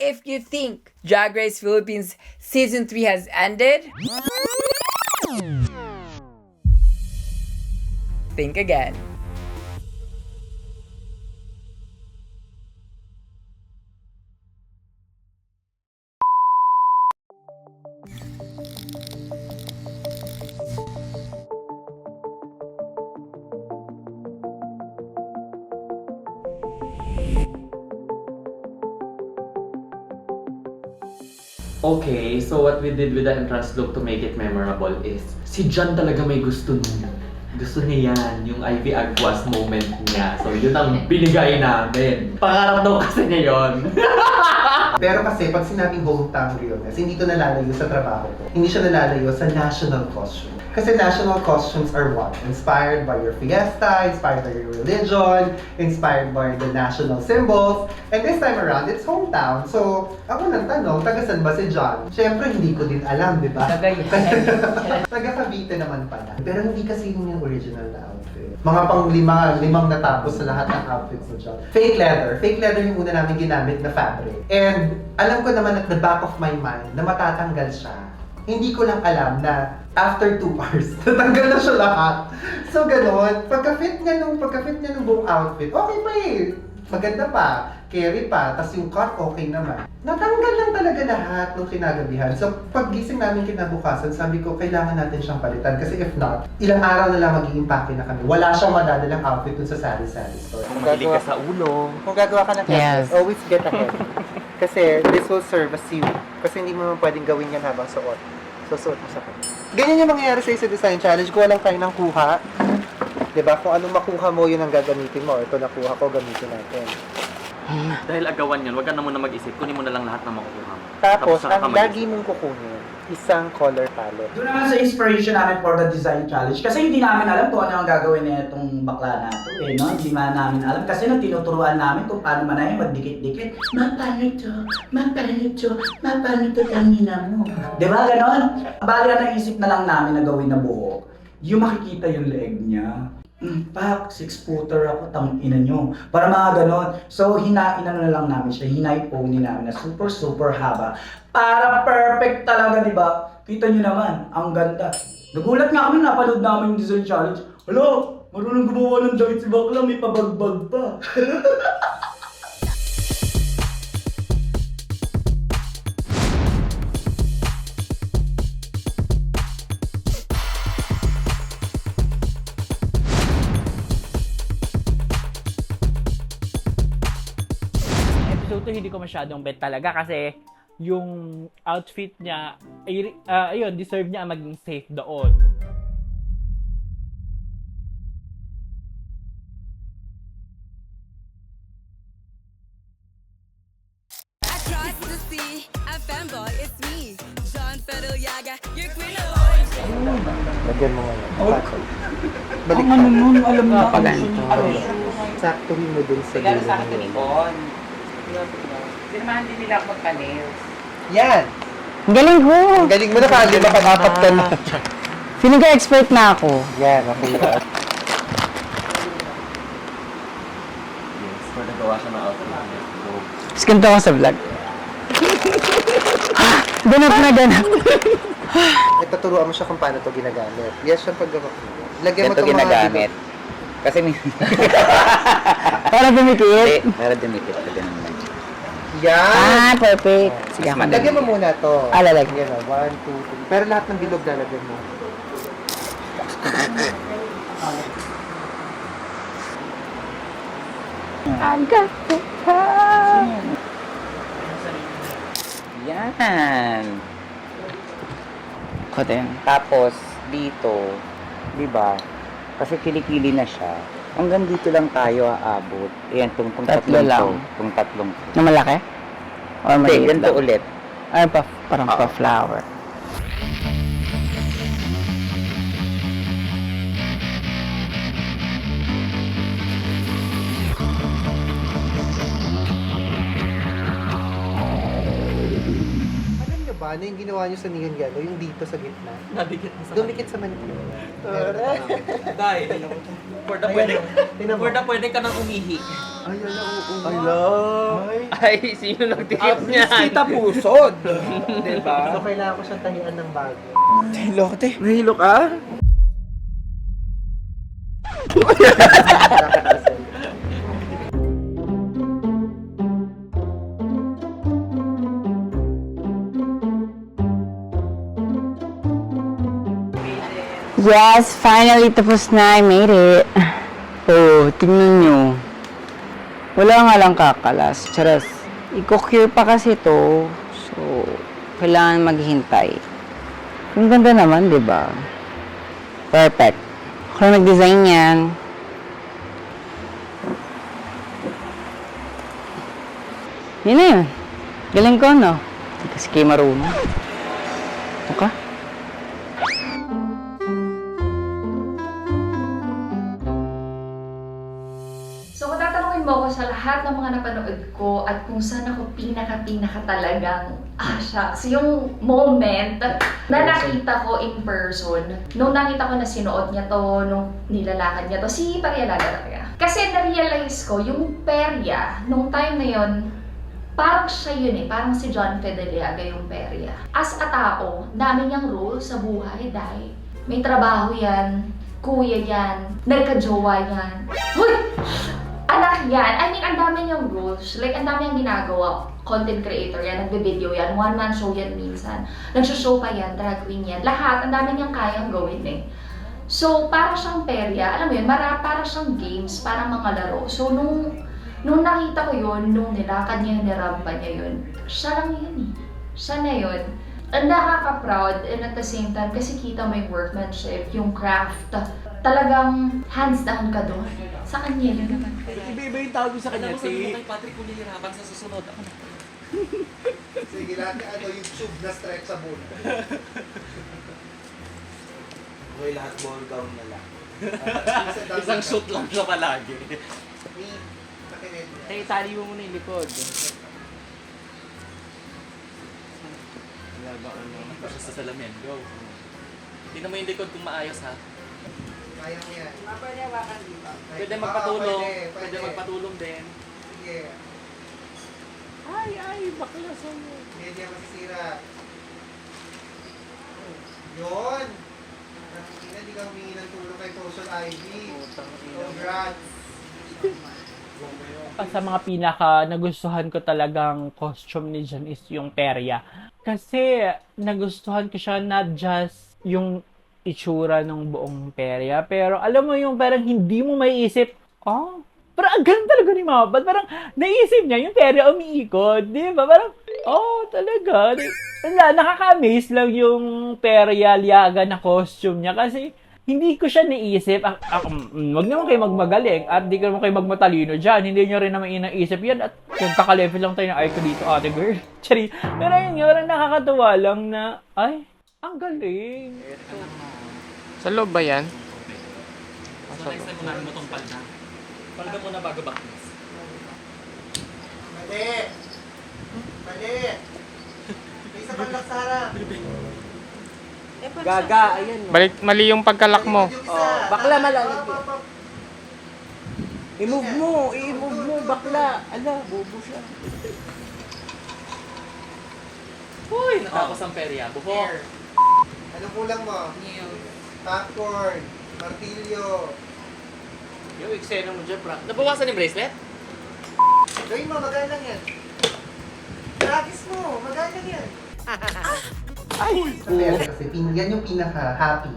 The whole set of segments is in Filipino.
If you think Drag Race Philippines Season 3 has ended, think again. Okay, so what we did with the entrance look to make it memorable is si John talaga may gusto nun. Gusto niya yan, yung Ivy Aguas moment niya. So yun ang binigay namin. Pangarap daw kasi niya yun. Pero kasi pag sinabing hometown realness, hindi ito nalalayo sa trabaho ko. Hindi siya nalalayo sa national costume. Kasi national costumes are what? Inspired by your fiesta, inspired by your religion, inspired by the national symbols. And this time around, it's hometown. So, ako nang tanong, taga saan ba si John? Siyempre, hindi ko din alam, di ba? Taga Cavite naman pala. Pero hindi kasi yun yung original na outfit. Mga limang natapos sa lahat ng outfits mo, John. Fake leather. Fake leather yung una namin ginamit na fabric. And alam ko naman at the back of my mind na matatanggal siya. Hindi ko lang alam na after 2 hours, natanggal na siya lahat. So gano'n, pagka-fit niya nung buong outfit, okay pa eh. Maganda pa, carry pa, tas yung cut okay naman. Natanggal lang talaga lahat nung kinagabihan. So paggising namin kinabukasan, sabi ko, kailangan natin siyang palitan. Kasi if not, ilang araw na lang mag-i-impake na kami. Wala siyang madadalang outfit dun sa sari-sari store. Kung mahilig ka sa ulo. Kung gagawa ka ng Yes. always get ahead. Kasi this will serve as you. Kasi hindi mo naman pwedeng gawin yan habang suot. So, suot mo sa kanya. Ganyan yung mangyayari sa design challenge. Kuha lang tayo ng kuha. Diba? Kung anong makuha mo, yun ang gagamitin mo. Ito nakuha ko, gamitin natin. Dahil agawan yun, wag ka na muna mag-isip. Kunin mo na lang lahat ng makukuha mo. Tapos, saka ka ang mag-isip. lagi mong kukunin, isang color palette. Doon naman sa inspiration namin for the design challenge. Kasi hindi namin alam kung ano ang gagawin na itong bakla na ito eh, no? Hindi man namin alam. Kasi nung tinuturuan namin kung paano man na magdikit-dikit. Mapano ito, kanina mo. Di ba ganon? Bali na naisip na lang namin na gawin na buhok. Yung makikita yung leeg niya. Pak, 6-footer ako, tangina nyo. Para mga ganon. So, inano na lang namin siya. Hinay-pony namin na super haba. Para perfect talaga, di ba? Kita nyo naman, ang ganda. Nagulat nga kami, napanood namin yung design challenge. Hala, marunong gumawa ng damit si Bakla, may pabagbag pa. Episode 2 hindi ko masyadong bet talaga kasi yung outfit niya ayun, deserve niya maging safe doon. Across the sea, a fanboy, it's me, John Fedeliaga, your queen of orange. Lagyan mo ngayon. Balik Ano nun, alam na pala ito. Saktuhin mo dun sa Regalo dulo sa akin mo. ni Nicole. Sinamahan din nila ako magpa-nails. Yan! Ang galing ko! Ang galing mo na kali, makadapat ka na. Feeling ko expert na ako. Yan, nakuha. Yes, pwede gawa siya ng outfit. So, Mas ganito ako sa vlog. Ganap na ganap. Ito, turuan mo siya kung paano ito ginagamit. Yes, yung paggawa ko. Lagyan mo Ito itong mga ginagamit. Kasi may... Para dumikit. Para dumikit. Lagyan naman. Yan! Perfect. Sige ako. Madali. Lagyan mo muna to. Lalagyan. Yan o, 1, 2, 3. Pero lahat ng bilog lalagyan mo. Agad. Yan. Kote yan. Tapos, dito, di ba? Kasi kilikili na siya. Hanggang dito lang tayo aabot. Ayan, tong Tatlo tatlong lang. to. Tong tatlong to. Na malaki? Or Hindi, maliit ganito lang? ulit. Ay, parang Oo. pa-flower. Alam niyo ba, ano yung ginawa niyo sa neon yellow? Yung dito sa gitna? nadikit na sa Dumikit sa manipula. Dahil, for the Ayan, pwede, Tingnan mo. for the pwede ka nang umihi. Ay, sino nagtikip niya? Kita pusod. Diba? So, kailangan ko siyang tahian ng bago. Nahilo ka? Yes, finally tapos na. I made it. Oh, tingnan nyo. Wala nga lang kakalas. Charas. Iko-cure pa kasi to. So, kailangan maghintay. Ang ganda naman, di ba? Perfect. Ako lang nag-design yan. Yun na yun. Galing ko, no? Hindi kasi kayo marunong. Ito ka? So kung tatanungin mo ako sa lahat ng mga napanood ko at kung saan ako pinaka talagang, shucks, yung moment na nakita ko in person, nung nakita ko na sinuot niya to, nung nilalakad niya to, si Parialaga talaga. Kasi na-realize ko, yung perya, nung time na yon, parang siya yun eh, parang si John Fedeliaga yung perya. As a tao, dami niyang role sa buhay dahil may trabaho yan, kuya yan, nagka-jowa yan. Hoy! Anak yan. I mean, ang dami niyang roles. Like, ang dami niyang ginagawa. Content creator yan, nagbe-video yan, one-man show yan minsan. Nagsho-show pa yan, drag queen yan. Lahat, ang dami niyang kayang gawin eh. So, para siyang perya, alam mo yun, para siyang games, para mga laro. So, nung nakita ko yun, nung nilakad niya, nirampa niya yun, siya lang yun eh. Siya na yun. Ang nakaka-proud and at the same time, kasi kita mo yung workmanship, yung craft. Talagang hands down ka doon. Sa kanya yun. Iba-iba yung tawag sa kanya. Kay Patrick kung nahihirapan sa susunod. Ako na. Sige, lahat na YouTube na stretchable. Okay, lahat ball gown na lang. Isang shoot lang siya palagi. Hey, tali mo muna yung likod. Wala ba ano? Nagpasya sa salamin. Go. Tingnan mo yung likod kung maayos ha. Kaya mo yan. Pwede magpatulong. Pwede. Pwede magpatulong din. Sige. Ay, bakla sa mo. Hindi niya masisira. Yun! Hindi ka humingi ng tulong kay Potion Ivy. Congrats! Sa mga pinaka nagustuhan ko talagang costume ni Jan is yung perya. Kasi nagustuhan ko siya not just yung itsura ng buong perya, pero alam mo yung parang hindi mo maiisip, parang ganun talaga ni Mabad. Parang naisip niya yung perya umiikot, di ba? Parang, talaga. Wala, nakaka-amaze lang yung perya liaga na costume niya kasi hindi ko siya naisip. Wag naman kayo magmagaling at di naman kayo magmatalino dyan. Hindi nyo rin naman inaisip yan at kaka-level lang tayo ng Aiko dito, ate girl. Chari. Pero yun nga, parang nakakatuwa lang na, ang galing. Sa loob ba yan? So next time unahin mo tong palda. Palda muna bago backness. Mali! Mali! May isa pang laksara. Gaga, ayan. No? Balik, mali yung pagkalak mo. Bakla malalag. I-move mo, bakla. Ala, bobo siya. Uy, natapos ang perya. Buhok. Anong kulang mo? Popcorn, martilyo. Yung eksena mo dyan, pra. Nabawasan yung bracelet? Gawin mo, maganda lang yan. Practice mo, maganda lang yan. Kasi yan yung pinaka-happy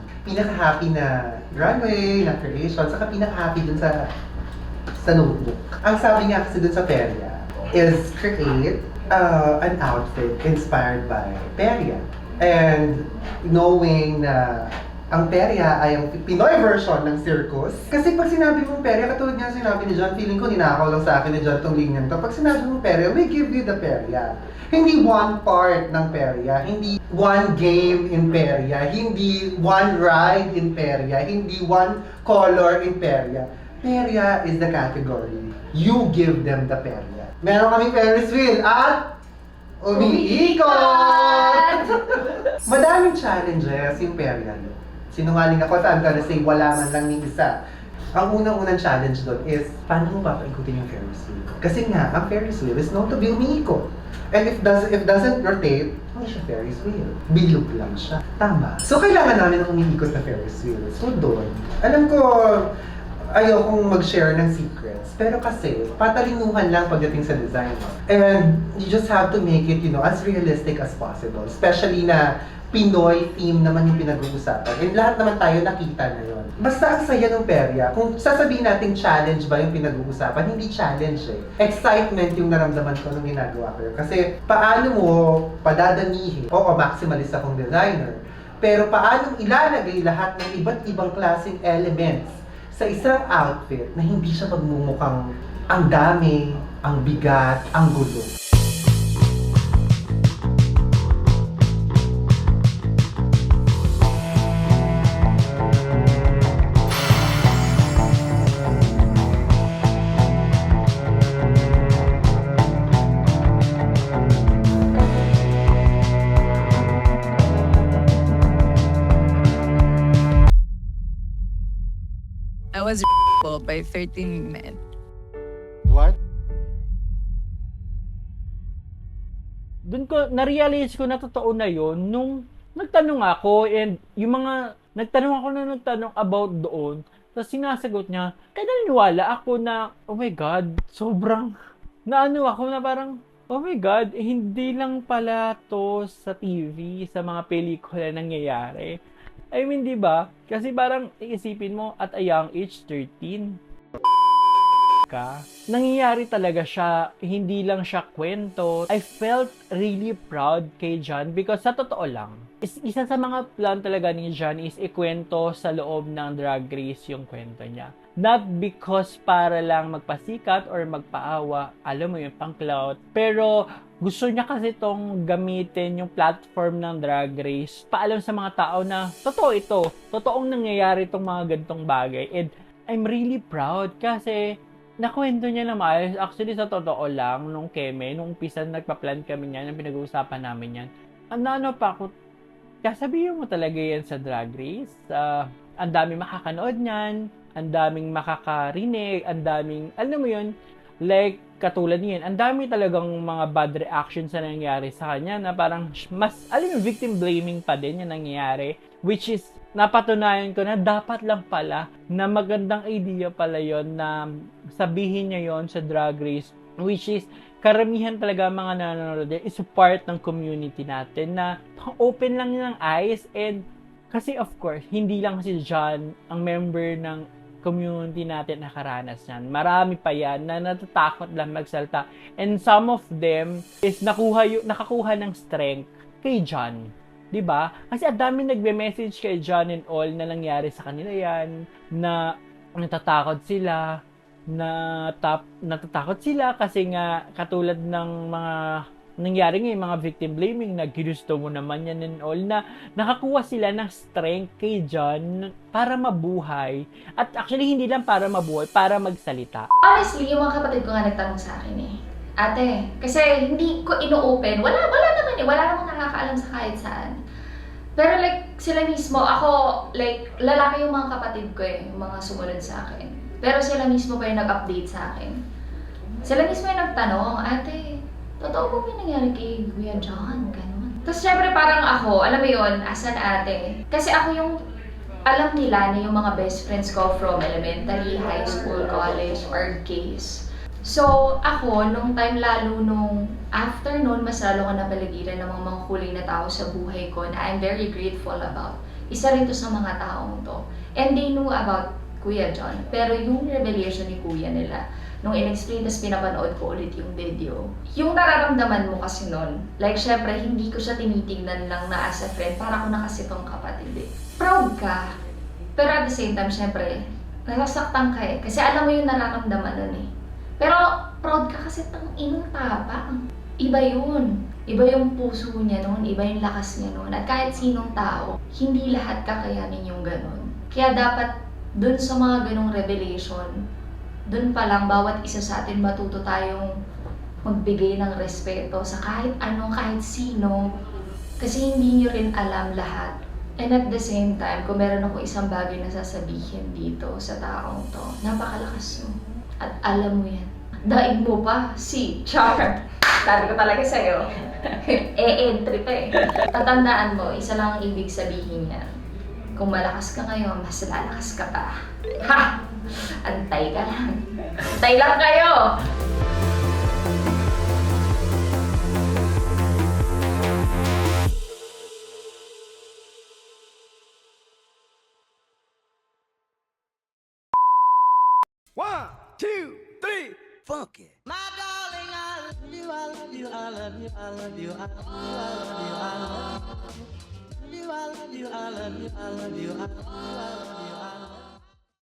na runway, na creation, saka pinaka-happy dun sa notebook. Ang sabi niya kasi dun sa perya is create an outfit inspired by perya. And knowing na ang perya ay ang Pinoy version ng circus. Kasi pag sinabi mong perya, katulad nga sinabi ni John, feeling ko ninakaw lang sa akin ni John tong linyang to. Pag sinabi mong perya, we give you the perya. Hindi one part ng perya, hindi one game in perya, hindi one ride in perya, hindi one color in perya. Perya is the category. You give them the perya. Meron kaming Ferris wheel at umiikot! Madaming challenges yung perya. Sinungaling ako, saan ka na say wala man lang ni isa. Ang unang-unang challenge doon is, paano mo papaikutin yung Ferris wheel? Kasi nga, ang Ferris wheel is known to be umiikot. And if doesn't rotate, hindi siya Ferris wheel. Bilog lang siya. Tama. So, kailangan namin ng umiikot na Ferris wheel. So, doon. Alam ko, ayokong mag-share ng secrets. Pero kasi, patalinuhan lang pagdating sa design. And you just have to make it, as realistic as possible. Especially na Pinoy theme naman yung pinag-uusapan. And lahat naman tayo nakita na yun. Basta ang saya ng perya. Kung sasabihin natin challenge ba yung pinag-uusapan, hindi challenge eh. Excitement yung naramdaman ko nung ginagawa ko yun. Kasi paano mo padadamihin? Oo, maximalist akong designer. Pero paano ilalagay lahat ng iba't ibang klaseng elements sa isang outfit na hindi siya magmumukhang ang dami, ang bigat, ang gulo. I was by 13 men. Doon ko, na-realize ko na totoo na yon nung nagtanong ako and yung mga, nagtanong about doon, tapos sinasagot niya, kaya naniniwala ako na, oh my God, sobrang, naano ako na parang, oh my God, hindi lang pala to sa TV, sa mga pelikula nangyayari. I mean, di ba? Kasi parang iisipin mo at a young age, 13 ka. Nangyayari talaga siya, hindi lang siya kwento. I felt really proud kay John because sa totoo lang, isa sa mga plan talaga ni John is ikwento sa loob ng Drag Race yung kwento niya. Not because para lang magpasikat or magpaawa, alam mo yung pang-clout, pero gusto niya kasi itong gamitin yung platform ng Drag Race paalam sa mga tao na totoo ito, totoong nangyayari itong mga ganitong bagay. And I'm really proud kasi nakwento niya na maayos. Actually, sa totoo lang, nung Keme, nung umpisa nagpa-plan kami niyan, nung pinag-uusapan namin yan, ano pa ako, kasabihin mo talaga yan sa Drag Race. Ang daming makakanood niyan, ang daming makakarinig, ang daming, alam mo yun, like, katulad niyan, ang dami talagang mga bad reactions na nangyayari sa kanya na parang mas, alam mo, victim blaming pa din yung nangyayari, which is, napatunayan ko na dapat lang pala na magandang idea pala yon na sabihin niya yon sa Drag Race, which is, karamihan talaga mga nanonood is part ng community natin na open lang ng eyes and kasi of course, hindi lang si John ang member ng community natin nakaranas yan. Marami pa yan na natatakot lang magsalta. And some of them is nakakuha ng strength kay John. Diba? Kasi ang dami nagbe-message kay John and all na nangyari sa kanila yan, na natatakot sila, natatakot sila kasi nga katulad ng mga nangyari ngayon, mga victim blaming na ginusto mo naman yan and all, na nakakuha sila ng strength kay John para mabuhay. At actually, hindi lang para mabuhay, para magsalita. Honestly, yung mga kapatid ko nga nagtanong sa akin eh, ate, kasi hindi ko ino-open, wala naman eh, wala namang nakakaalam sa kahit saan. Pero like, sila mismo, ako, like, lalaki yung mga kapatid ko eh, yung mga sumunod sa akin. Pero sila mismo pa yung nag-update sa akin. Sila mismo yung nagtanong, ate, totoo ba may nangyari kay Kuya John? Ganun. Tapos syempre parang ako, alam mo yun, as an ate. Kasi ako yung, alam nila na yung mga best friends ko from elementary, high school, college, or case. So ako, nung time lalo nung after noon, mas lalo ko napaligiran ng mga huling na tao sa buhay ko na I'm very grateful about. Isa rin to sa mga taong to. And they knew about Kuya John. Pero yung revelation ni Kuya nila, nung in-explain, tas pinapanood ko ulit yung video. Yung nararamdaman mo kasi nun, like syempre, hindi ko siya tinitingnan lang na as a friend, para ko na kasi tong kapatid eh. Proud ka, pero at the same time, syempre, nasasaktan ka eh. Kasi alam mo yung nararamdaman nun eh. Pero proud ka kasi tang inong tapang. Iba yun. Iba yung puso niya nun, iba yung lakas niya nun. At kahit sinong tao, hindi lahat kakayanin yung ganun. Kaya dapat dun sa mga ganong revelation, dun pa lang, bawat isa sa atin matuto tayong magbigay ng respeto sa kahit ano, kahit sino. Kasi hindi nyo rin alam lahat And at the same time, kung meron ako isang bagay na sasabihin dito sa taong to, napakalakas mo. At alam mo yan. Daig mo pa si Char. Sabi ko talaga sa'yo. entry pa eh. Tatandaan mo, isa lang ang ibig sabihin yan. Kung malakas ka ngayon, mas lalakas ka pa. Ha! Antay ka lang. Antay lang kayo! One, two, three, funk it. My darling, I love you, I love you, I love you, I love you, I love you, I love you, I love you, I love you, I love you, I love you, I love you, I love you.